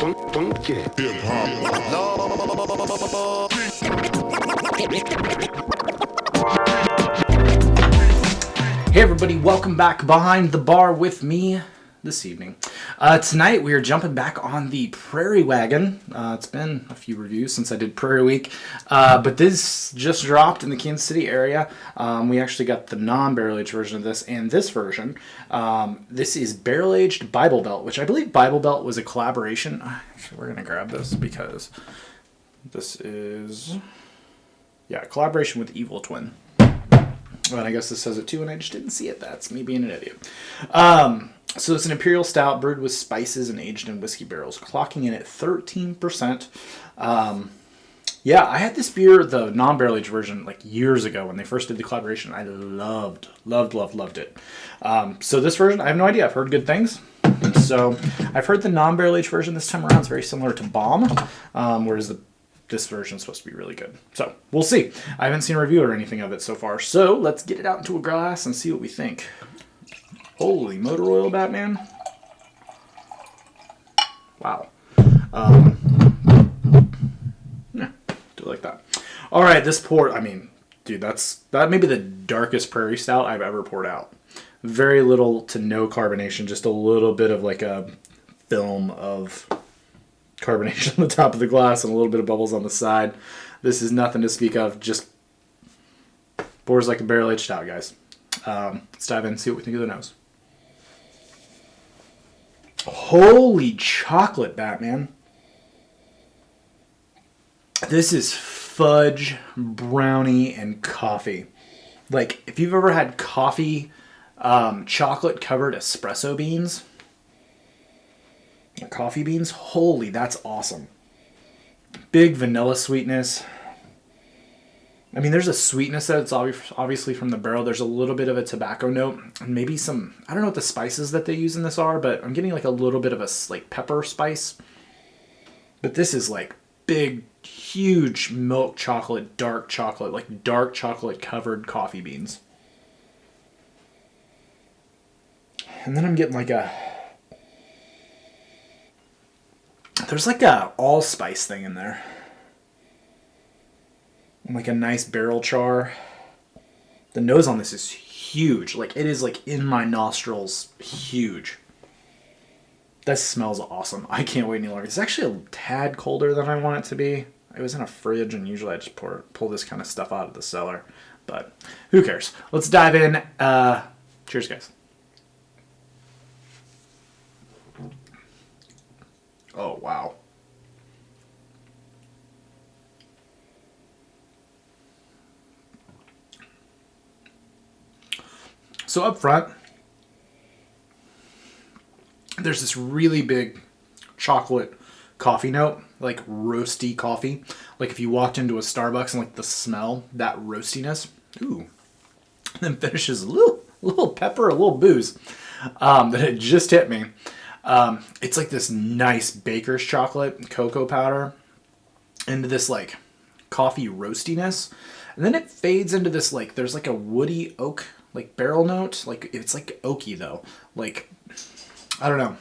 Hey everybody, welcome back behind the bar with me this evening. Tonight we are jumping back on the Prairie Wagon. It's been a few reviews since I did Prairie Week, but this just dropped in the Kansas City area. We actually got the non-barrel aged version of this and this version. This is Barrel Aged Bible Belt, which I believe Bible Belt was a collaboration. Actually, we're going to grab this because this is, yeah, a collaboration with Evil Twin. And I guess this says it too, and I just didn't see it. That's me being an idiot. So it's an imperial stout brewed with spices and aged in whiskey barrels, clocking in at 13%. Yeah, I had this beer, the non-barrel aged version, like years ago when they first did the collaboration. I loved it. So this version, I have no idea. I've heard good things. So I've heard the non-barrel aged version this time around is very similar to Bomb, whereas this version is supposed to be really good. So we'll see. I haven't seen a review or anything of it so far. So let's get it out into a glass and see what we think. Holy motor oil, Batman. Wow. Yeah, do like that. All right, this pour, I mean, dude, that may be the darkest prairie stout I've ever poured out. Very little to no carbonation, just a little bit of like a film of carbonation on the top of the glass and a little bit of bubbles on the side. This is nothing to speak of, just pours like a barrel-aged stout, guys. Let's dive in and see what we think of the nose. Holy chocolate, Batman. This is fudge, brownie, and coffee. Like, if you've ever had coffee, chocolate-covered espresso beans, coffee beans, holy, that's awesome. Big vanilla sweetness. I mean, there's a sweetness that's obviously from the barrel. There's a little bit of a tobacco note, and maybe some, I don't know what the spices that they use in this are, but I'm getting like a little bit of a like pepper spice. But this is like big, huge milk chocolate, like dark chocolate covered coffee beans. And then I'm getting like there's like a allspice thing in there. And like a nice barrel char. The nose on this is huge. Like, it is like in my nostrils, huge. This smells awesome. I can't wait any longer. It's actually a tad colder than I want it to be. It was in a fridge, and usually I just pull this kind of stuff out of the cellar. But who cares? Let's dive in. Cheers, guys. Oh, wow. So up front, there's this really big chocolate coffee note, like roasty coffee. Like if you walked into a Starbucks and like the smell, that roastiness. Ooh. And then finishes a little pepper, a little booze that had just hit me. It's like this nice baker's chocolate, cocoa powder, into this like coffee roastiness. And then it fades into this like, there's like a woody oak like barrel note. Like it's like oaky though. Like, I don't know.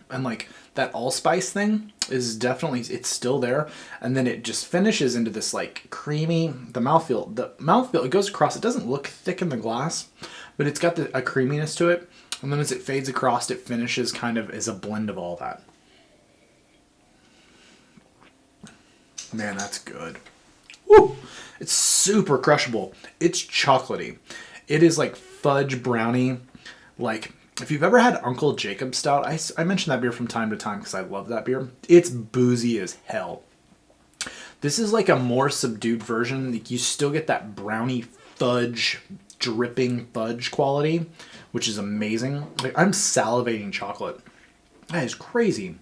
And like that allspice thing is definitely, it's still there. And then it just finishes into this like creamy, the mouthfeel, it goes across. It doesn't look thick in the glass, but it's got a creaminess to it. And then as it fades across, it finishes kind of as a blend of all that. Man, that's good. Woo! It's super crushable. It's chocolatey. It is like fudge brownie. Like, if you've ever had Uncle Jacob's Stout, I mention that beer from time to time because I love that beer. It's boozy as hell. This is like a more subdued version. Like, you still get that brownie fudge, dripping fudge quality, which is amazing. Like, I'm salivating chocolate. That is crazy.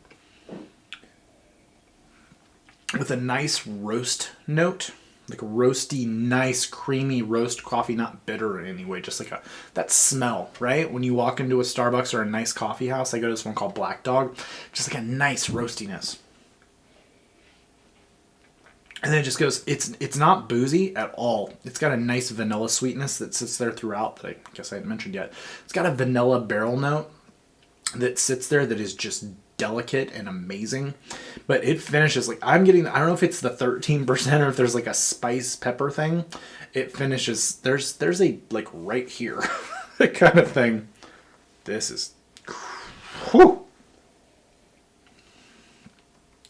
With a nice roast note. Like a roasty, nice, creamy roast coffee, not bitter in any way, just like that smell, right? When you walk into a Starbucks or a nice coffee house, I go to this one called Black Dog, just like a nice roastiness. And then it just goes, it's not boozy at all. It's got a nice vanilla sweetness that sits there throughout that I guess I hadn't mentioned yet. It's got a vanilla barrel note. that sits there that is just delicate and amazing. But it finishes like, I'm getting, I don't know if it's the 13% or if there's like a spice pepper thing. It finishes, there's a like right here kind of thing. This is, whew.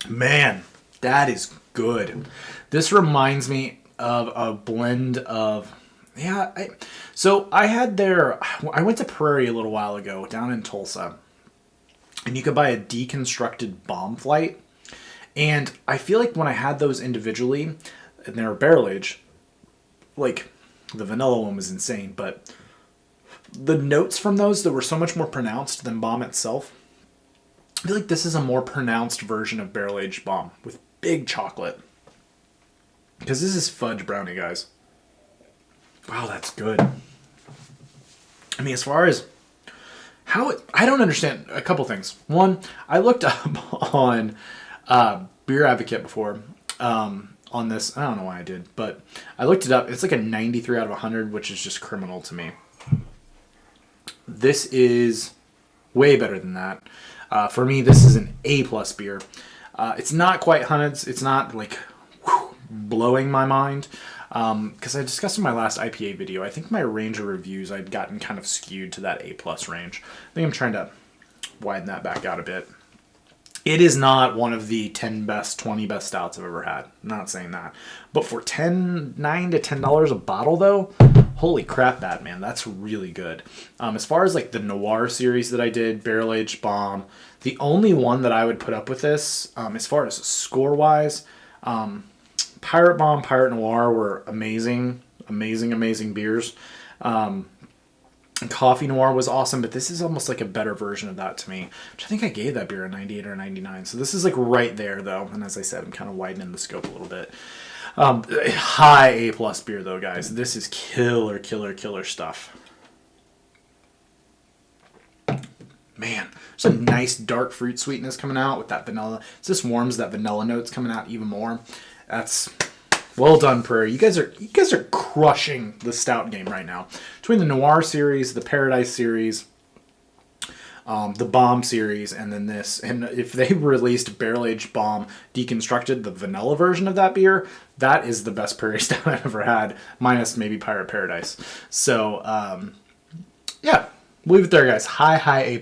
Man, that is good. This reminds me of a blend of, so I went to Prairie a little while ago down in Tulsa, and you could buy a deconstructed bomb flight. And I feel like when I had those individually, and they were barrel aged, like the vanilla one was insane, but the notes from those that were so much more pronounced than bomb itself, I feel like this is a more pronounced version of barrel aged bomb with big chocolate. Because this is fudge brownie, guys. Wow, that's good. I mean, as far as I don't understand a couple things. One, I looked up on Beer Advocate before on this. I don't know why I did, but I looked it up. It's like a 93 out of 100, which is just criminal to me. This is way better than that. For me, this is an A+ beer. It's not quite hundreds. It's not like blowing my mind. Because I discussed in my last IPA video, I think my range of reviews, I'd gotten kind of skewed to that A+ range. I think I'm trying to widen that back out a bit. It is not one of the 10 best, 20 best stouts I've ever had. I'm not saying that. But for $9 to $10 a bottle, though, holy crap, Batman, that's really good. As far as like the Noir series that I did, Barrel Aged Bomb, the only one that I would put up with this, as far as score-wise, Pirate Bomb, Pirate Noir were amazing beers. Coffee Noir was awesome, but this is almost like a better version of that to me, which I think I gave that beer a 98 or 99. So this is like right there, though. And as I said, I'm kind of widening the scope a little bit. High A+ beer, though, guys. This is killer stuff. Man, there's a nice dark fruit sweetness coming out with that vanilla. This warms that vanilla notes coming out even more. That's well done, Prairie. You guys are crushing the stout game right now. Between the Noir series, the Paradise series, the Bomb series, and then this. And if they released Barrel Aged Bomb Deconstructed, the vanilla version of that beer, that is the best Prairie stout I've ever had, minus maybe Pirate Paradise. So, yeah, leave it there, guys. High A+.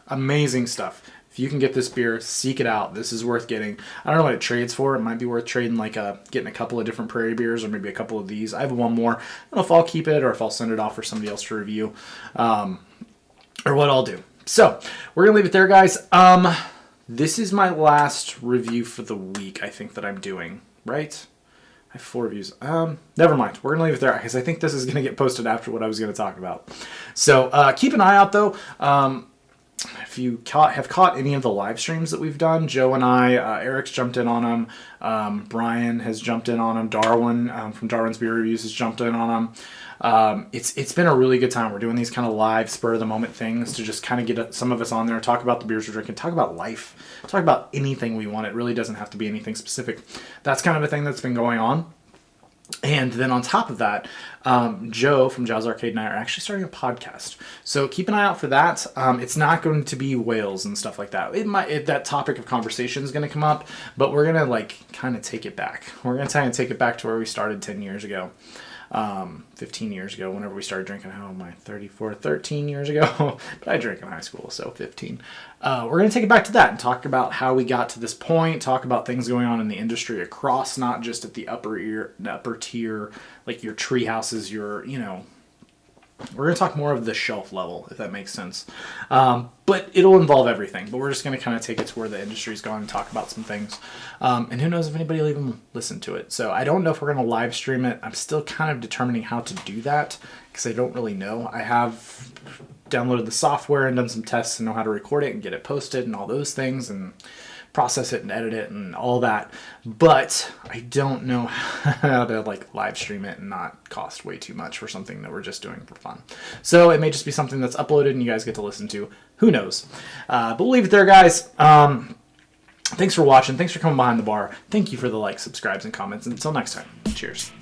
Amazing stuff. If you can get this beer, seek it out. This is worth getting. I don't know what it trades for. It might be worth trading, like getting a couple of different Prairie beers or maybe a couple of these. I have one more. I don't know if I'll keep it or if I'll send it off for somebody else to review, or what I'll do. So we're going to leave it there, guys. This is my last review for the week, I think, that I'm doing, right? I have 4 reviews. Never mind. We're going to leave it there because I think this is going to get posted after what I was going to talk about. So keep an eye out, though. If you have caught any of the live streams that we've done, Joe and I, Eric's jumped in on them. Brian has jumped in on them. Darwin from Darwin's Beer Reviews has jumped in on them. It's been a really good time. We're doing these kind of live, spur-of-the-moment things to just kind of get some of us on there and talk about the beers we're drinking, talk about life, talk about anything we want. It really doesn't have to be anything specific. That's kind of a thing that's been going on. And then on top of that, Joe from Jazz Arcade and I are actually starting a podcast. So keep an eye out for that. It's not going to be whales and stuff like that. That topic of conversation is going to come up, but we're going to kind of take it back. We're going to try and take it back to where we started 10 years ago. 15 years ago, whenever we started drinking. How am I? 34, 13 years ago. But I drank in high school, so 15. We're going to take it back to that and talk about how we got to this point, talk about things going on in the industry across, not just at the upper tier, like your tree houses, we're going to talk more of the shelf level, if that makes sense. But it'll involve everything. But we're just going to kind of take it to where the industry's gone and talk about some things. And who knows if anybody will even listen to it. So I don't know if we're going to live stream it. I'm still kind of determining how to do that because I don't really know. I have downloaded the software and done some tests and know how to record it and get it posted and all those things and process it and edit it and all that, but I don't know how to live stream it and not cost way too much for something that we're just doing for fun. So it may just be something that's uploaded and you guys get to listen to. Who knows? But we'll leave it there, guys. Thanks for watching. Thanks for coming behind the bar. Thank you for the likes, subscribes, and comments. Until next time, cheers.